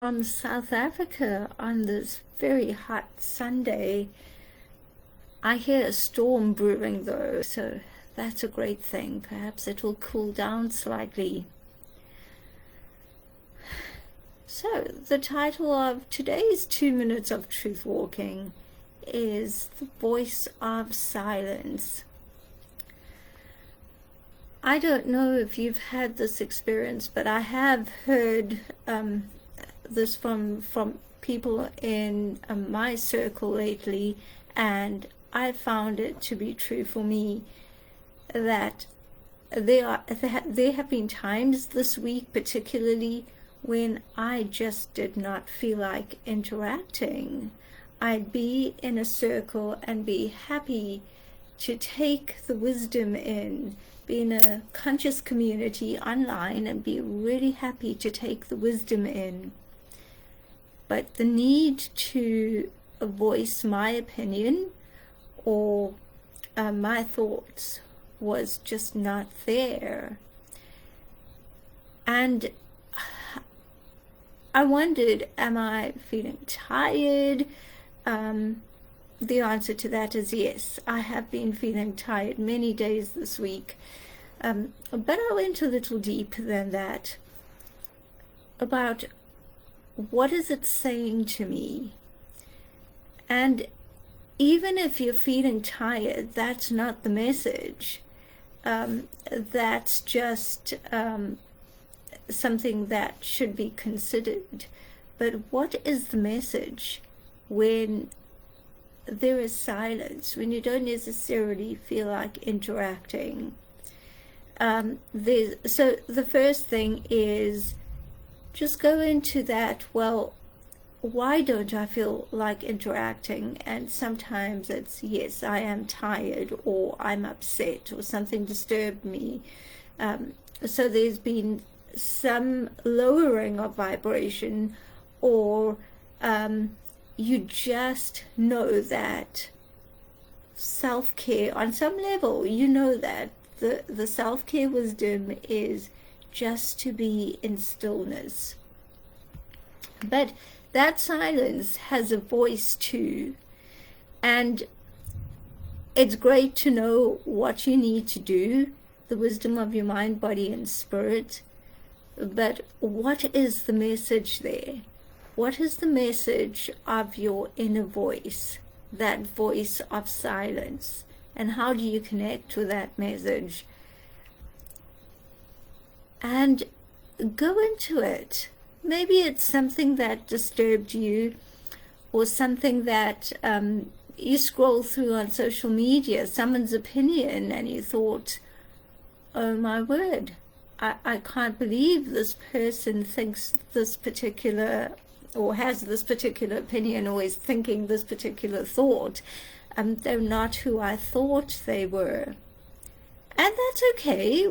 From South Africa on this very hot Sunday. I hear a storm brewing though, so that's a great thing. Perhaps it will cool down slightly. So, the title of today's 2 Minutes of Truth Walking is The Voice of Silence. I don't know if you've had this experience, but I have heard this from people in my circle lately, and I found it to be true for me that there have been times this week particularly when I just did not feel like interacting. I'd be in a circle and be happy to take the wisdom in, be in a conscious community online and be really happy to take the wisdom in. But the need to voice my opinion or my thoughts was just not there. And I wondered, am I feeling tired? The answer to that is yes. I have been feeling tired many days this week. But I went a little deeper than that about what is it saying to me? And even if you're feeling tired, that's not the message. That's just something that should be considered. But what is the message when there is silence, when you don't necessarily feel like interacting? So the first thing is just go into that, well, why don't I feel like interacting? And sometimes it's, yes, I am tired, or I'm upset, or something disturbed me. So there's been some lowering of vibration, or you just know that self-care, on some level, you know that the self-care wisdom is just to be in stillness. But that silence has a voice too, and it's great to know what you need to do, the wisdom of your mind, body, and spirit. But what is the message there? What is the message of your inner voice, that voice of silence? And how do you connect with that message? And go into it. Maybe it's something that disturbed you, or something that you scroll through on social media, someone's opinion, and you thought, oh my word, I can't believe this person thinks this particular, or has this particular opinion, or is thinking this particular thought. They're not who I thought they were. And that's okay.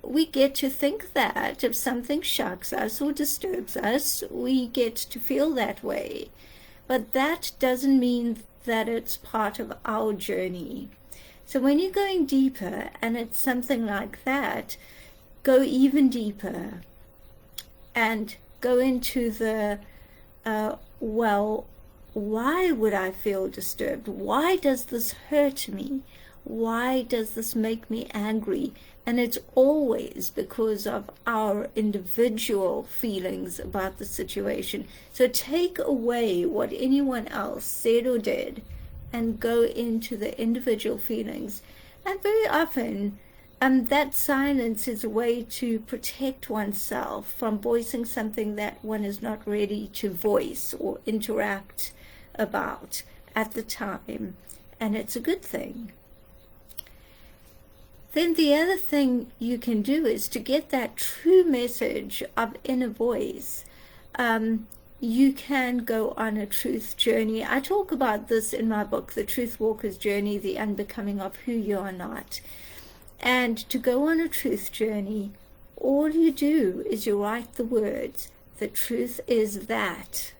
We get to think that. If something shocks us or disturbs us, we get to feel that way. But that doesn't mean that it's part of our journey. So when you're going deeper, and it's something like that, go even deeper and go into the, well, why would I feel disturbed? Why does this hurt me? Why does this make me angry? And it's always because of our individual feelings about the situation. So take away what anyone else said or did and go into the individual feelings. And very often, that silence is a way to protect oneself from voicing something that one is not ready to voice or interact about at the time. And it's a good thing. Then the other thing you can do is to get that true message of inner voice. You can go on a truth journey. I talk about this in my book, The Truth Walker's Journey, The Unbecoming of Who You Are Not. And to go on a truth journey, all you do is you write the words, the truth is that,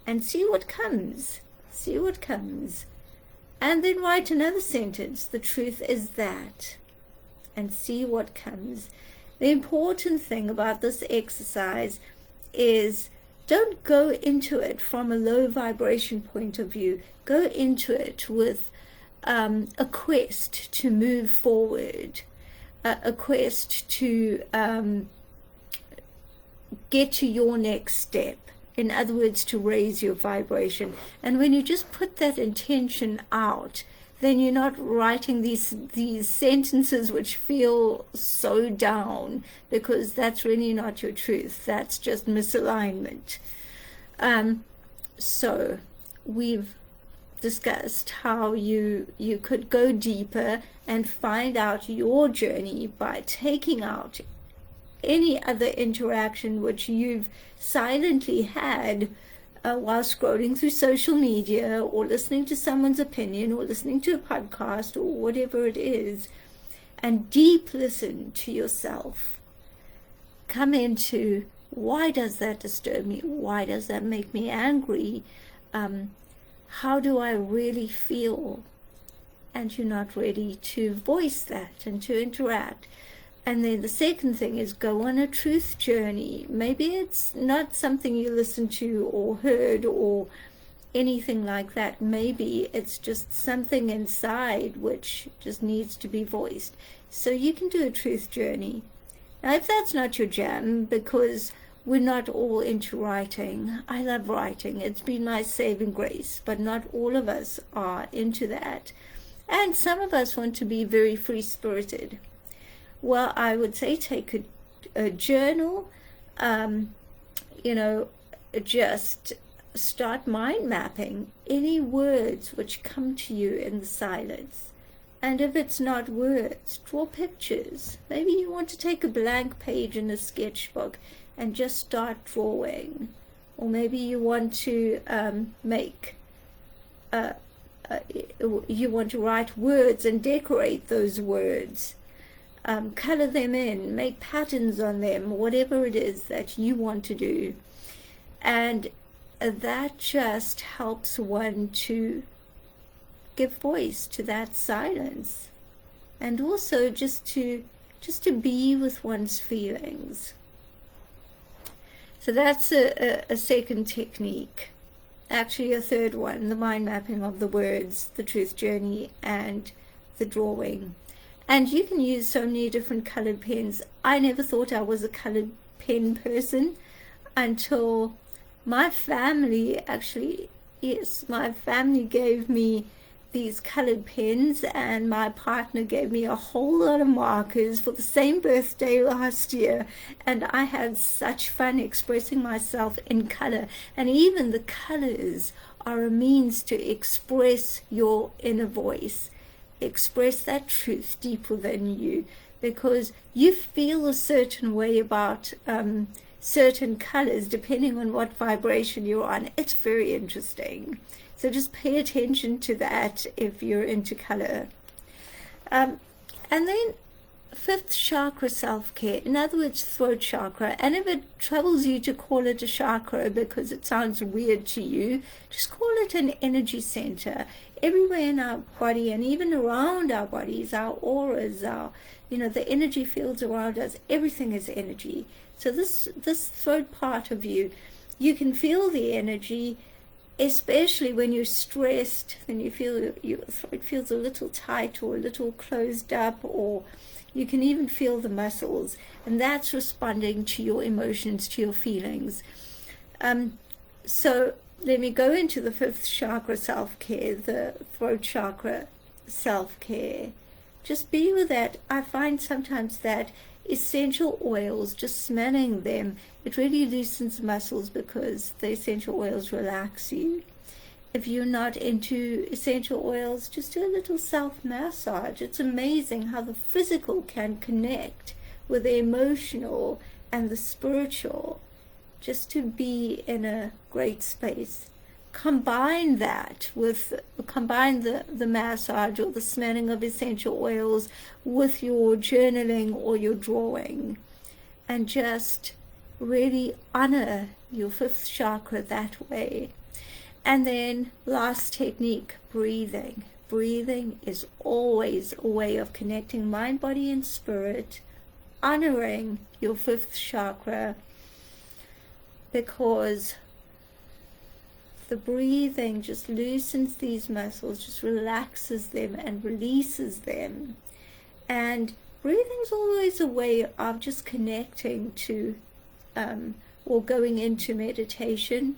and see what comes. See what comes. And then write another sentence, the truth is that, and see what comes. The important thing about this exercise is don't go into it from a low vibration point of view. Go into it with a quest to move forward, a quest to get to your next step. In other words, to raise your vibration. And when you just put that intention out, then you're not writing these sentences which feel so down, because that's really not your truth. That's just misalignment. So we've discussed how you could go deeper and find out your journey by taking out any other interaction which you've silently had while scrolling through social media, or listening to someone's opinion, or listening to a podcast, or whatever it is, and deep listen to yourself. Come into, why does that disturb me? Why does that make me angry? How do I really feel? And you're not ready to voice that and to interact. And then the second thing is go on a truth journey. Maybe it's not something you listened to or heard or anything like that. Maybe it's just something inside which just needs to be voiced. So you can do a truth journey. Now, if that's not your jam, because we're not all into writing. I love writing. It's been my saving grace, but not all of us are into that. And some of us want to be very free-spirited. Well, I would say take a journal, just start mind mapping any words which come to you in the silence. And if it's not words, draw pictures. Maybe you want to take a blank page in a sketchbook and just start drawing. Or maybe you want to you want to write words and decorate those words. Color them in, make patterns on them, whatever it is that you want to do. And that just helps one to give voice to that silence, and also just to be with one's feelings. So that's a second technique. Actually, a third one, the mind mapping of the words, the truth journey, and the drawing. And you can use so many different colored pens. I never thought I was a colored pen person until my family gave me these colored pens, and my partner gave me a whole lot of markers for the same birthday last year, and I had such fun expressing myself in color. And even the colors are a means to express your inner voice, express that truth deep within you, because you feel a certain way about certain colors depending on what vibration you're on. It's very interesting. So just pay attention to that if you're into color. And then fifth chakra, self-care. In other words, throat chakra. And if it troubles you to call it a chakra because it sounds weird to you, just call it an energy center. Everywhere in our body and even around our bodies, our auras, the energy fields around us, everything is energy. So this throat part of you, you can feel the energy, especially when you're stressed, when you feel your throat feels a little tight or a little closed up, or you can even feel the muscles, and that's responding to your emotions, to your feelings. So let me go into the fifth chakra, self-care, the throat chakra, self-care. Just be with that. I find sometimes that essential oils, just smelling them, it really loosens muscles because the essential oils relax you. If you're not into essential oils, just do a little self-massage. It's amazing how the physical can connect with the emotional and the spiritual, just to be in a great space. Combine the massage or the smelling of essential oils with your journaling or your drawing, and just really honor your fifth chakra that way. And then last technique, breathing. Breathing is always a way of connecting mind, body, and spirit, honoring your fifth chakra, because the breathing just loosens these muscles, just relaxes them and releases them. And breathing's always a way of just connecting to or going into meditation.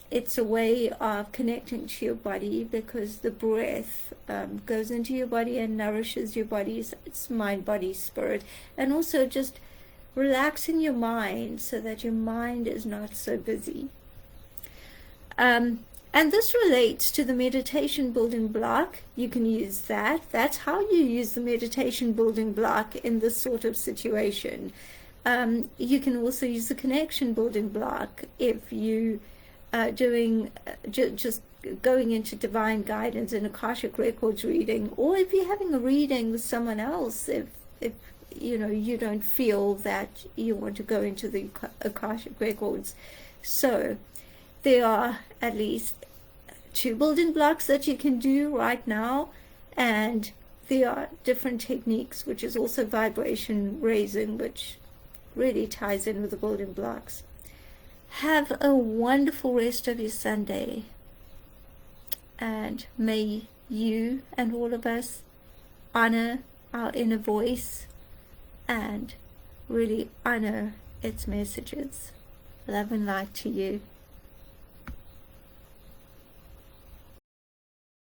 It's a way of connecting to your body, because the breath goes into your body and nourishes your body. It's mind, body, spirit. And also just relaxing your mind so that your mind is not so busy. And this relates to the meditation building block. You can use that. That's how you use the meditation building block in this sort of situation. You can also use the connection building block if you are doing just going into divine guidance in Akashic Records reading, or if you're having a reading with someone else, if you don't feel that you want to go into the Akashic Records. So there are at least 2 building blocks that you can do right now, and there are different techniques, which is also vibration raising, which really ties in with the building blocks. Have a wonderful rest of your Sunday, and may you and all of us honor our inner voice and really honor its messages. Love and light to you.